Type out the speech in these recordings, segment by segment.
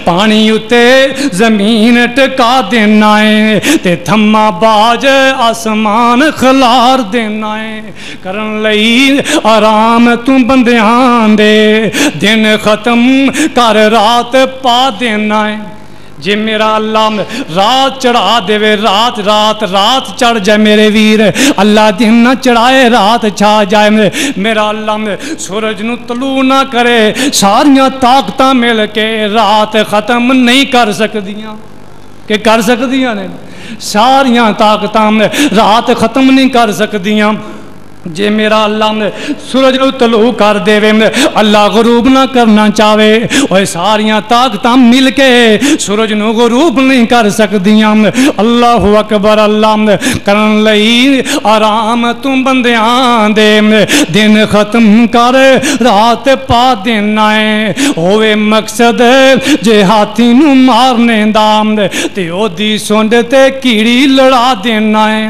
پانی اتے زمین ٹکا دینا ہے تے تھما باج آسمان خلار دینا ہے کرن لئی آرام تم بندیاں دے دن ختم کر رات پا دینا ہے جے میرا اللہ رات چڑھا دے وے رات چڑھ جائے میرے ویر اللہ دن نہ چڑھائے رات چھا جائے میرا اللہ سورج نو طلوع نہ کرے ساریاں طاقتاں مل کے رات ختم نہیں کر سکدیاں کہ کر سکدیاں نے ساریاں طاقتاں رات ختم نہیں کر سکدیاں جے میرا اللہ سورج نو طلوع کر دے اللہ غروب نہ کرنا چاہے اور ساریاں طاقتاں مل کے سورج نو غروب نہیں کر سکدیاں اللہ اکبر اللہ کرن لئی آرام تم بندیاں دے دن ختم کر رات پا دینا ہے ہوئے مقصد جے ہاتھی نو مارنے دام تے او دی سونڈ تے کیڑی لڑا دینا ہے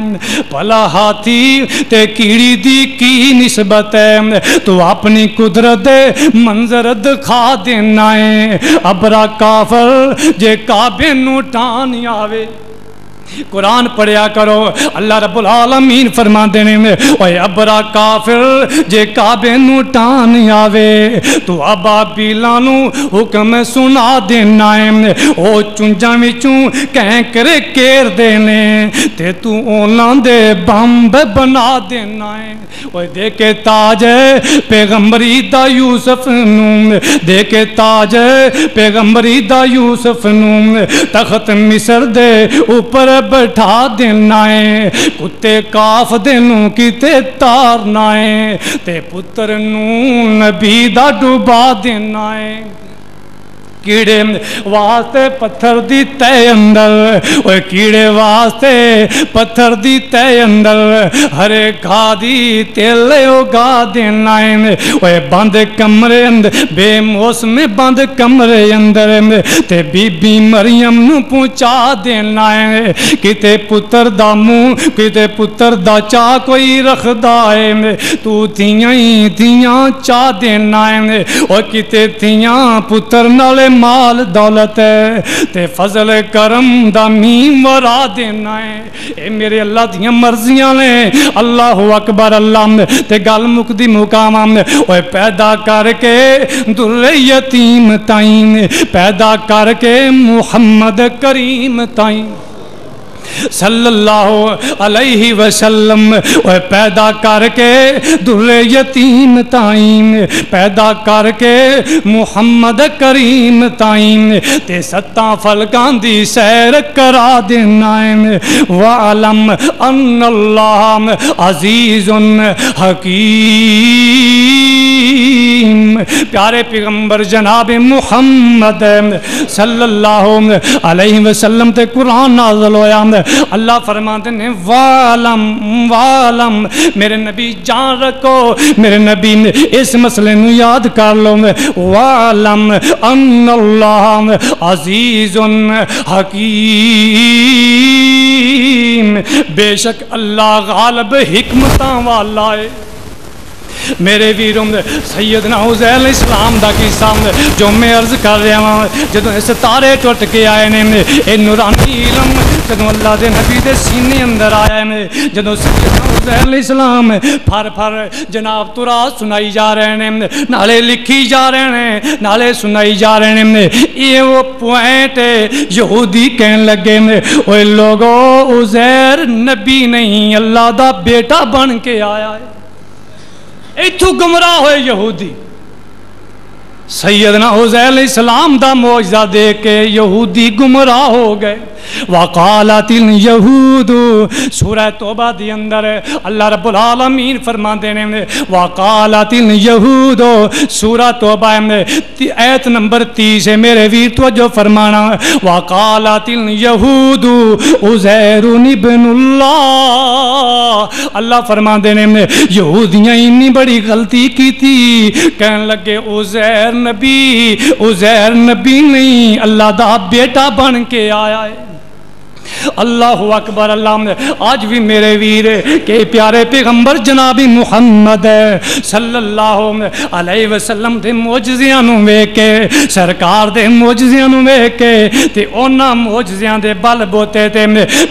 بھلا ہاتھی تے کیڑی دی کی نسبت ہے تو اپنی قدرت منظر دکھا دینا ہے ابرا کافر جے کعبے نو ٹان آوے قرآن پڑھیا کرو اللہ رب العالمین فرما دینے میں اوے ابرا کافر جے کعبے نو ٹان آوے تو ابابیلاں نو حکم سنا دینا ہے او چنجاں وچوں کہیں کرے کیر دینے تے تو اولاں دے بمب بنا دینا ہے اوے دیکھے تاج پیغمبری دا یوسف نو دیکھے تاج پیغمبری دا یوسف نو تخت مصر دے اوپر بٹھا دینا ہے کتے کاف دینوں کتے تارنا ہے تے پتر نو نبی دا ڈوبا دینا ہے کیڑے واسطے پتھر دی تے اندر اوے کیڑے واسطے پتھر دی تے اندر ہرے گھا دی تیلے اگا دینا ہے اوے بند کمرے اندر بے موسم بند کمرے اندر تے بی بی مریم نو پہنچا دینا ہے کتے پتر دا منہ کتے پتر دا چاہ کوئی رکھدا ہے تو تھیاں چاہ دینا ہے اور کتے تھیاں پتر نالے مال دولت ہے تے فضل کرم دا میم ورا دینا ہے اے میرے اللہ دیاں مرضیاں نے اللہ اکبر اللہ تے گل مکدی مقام اوے پیدا کر کے در یتیم تائیں پیدا کر کے محمد کریم تائیں صلی اللہ علیہ وسلم پیدا کر کے در یتیم تائیں پیدا کر کے محمد کریم تائیں تے ستاں فلکان دی سیر کرا دینا ہے وعلم ان اللہ عزیز حکیم پیارے پیغمبر جناب محمد صلی اللہ علیہ وسلم تے قرآن نازل ہویا اللہ فرماتے ہیں والم میرے نبی جان رکھو میرے نبی اس مسئلے نو یاد کر لو والم ان اللہ عزیز حکیم بے شک اللہ غالب حکمتاں والا ہے میرے ویروں سیدنا حزیل علیہ السلام دا قصہ جو میں عرض کر رہا ہوں جدوں ستارے ٹوٹ کے آئے نے اے نورانی علم جدوں اللہ دے نبی دے سینے اندر آیا ہے جدوں سیدنا حزیل علیہ السلام پھر جناب تراث سنائی جا رہے ہیں نالے لکھی جا رہے ہیں نالے سنائی جا رہے ہیں یہ وہ پوائنٹ یہودی کہنے لگے اوے لوگو عزیر نبی نہیں اللہ دا بیٹا بن کے آیا ہے ایتھو گمراہ ہوئے یہودی سیدنا حزیل علیہ السلام دا معجزہ دیکھ کے یہودی گمراہ ہو گئے وقالت الیہود سورہ توبہ دی اندر اللہ رب العالمین فرما دینے میں وقالت الیہود سورہ توبہ میں آیت نمبر 30 ہے میرے ویر توجہ فرمانا وقالت الیہود عزیر ابن اللہ اللہ فرما دینے میں یہودیاں اتنی بڑی غلطی کی تھی کہنے لگے عزیر نبی نہیں اللہ دا بیٹا بن کے آیا ہے اللہ اکبر اللہ. آج بھی میرے ویر کہ پیارے پیغمبر جناب محمد صلی اللہ علیہ وسلم دے معجزیاں نو ویکھ کے سرکار دے معجزیاں نو ویکھ کے تے انہاں معجزیاں دے بل بوتے تے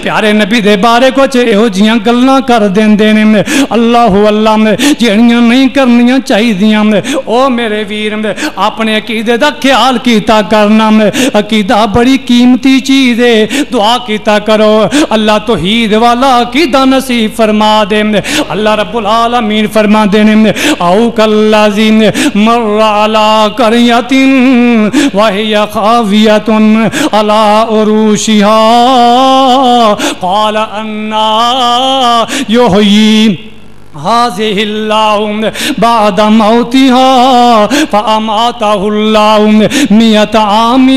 پیارے نبی دے بارے کچھ ਇਹੋ جیاں گلاں کر دیندے نے اللہ اللہ جہڑیاں نہیں کرنیاں چاہیدیاں او میرے ویر اپنے عقیدے دا خیال کیتا کرنا. عقیدہ بڑی قیمتی چیز ہے. دعا کیتا کرو اللہ توحید والا عقیدہ نصیب فرما دے. اللہ رب العالمین فرما دے او کالذی مر علی قریۃ وہی خاویۃ علی عروشها قال انا یحیی هذه الله بعد موتها فأماته الله 100 عام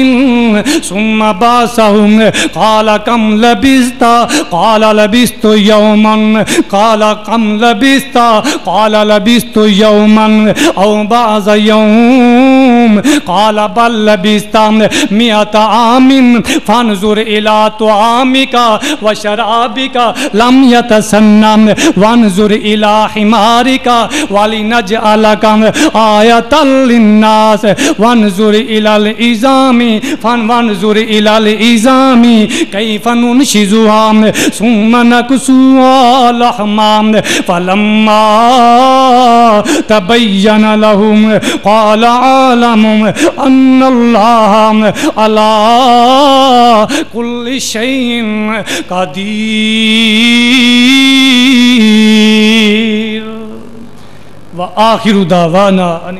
ثم بعثه قال كم لبثت قال لبثت يوما قال كم لبثت قال لبثت يوما أو بعض يوم قال بل لبثت 100 عام فانظر إلى طعامك وشرابك لم يتسنم وانظر إلى حمارك ولنجعلك آية للناس وانظر إلى العظام فانظر إلى العظام كيف ننشزها ثم نكسوها لحما فلما تبين لهم قال عالم أن الله على كل شيء قدير. وآخر دعوانا أن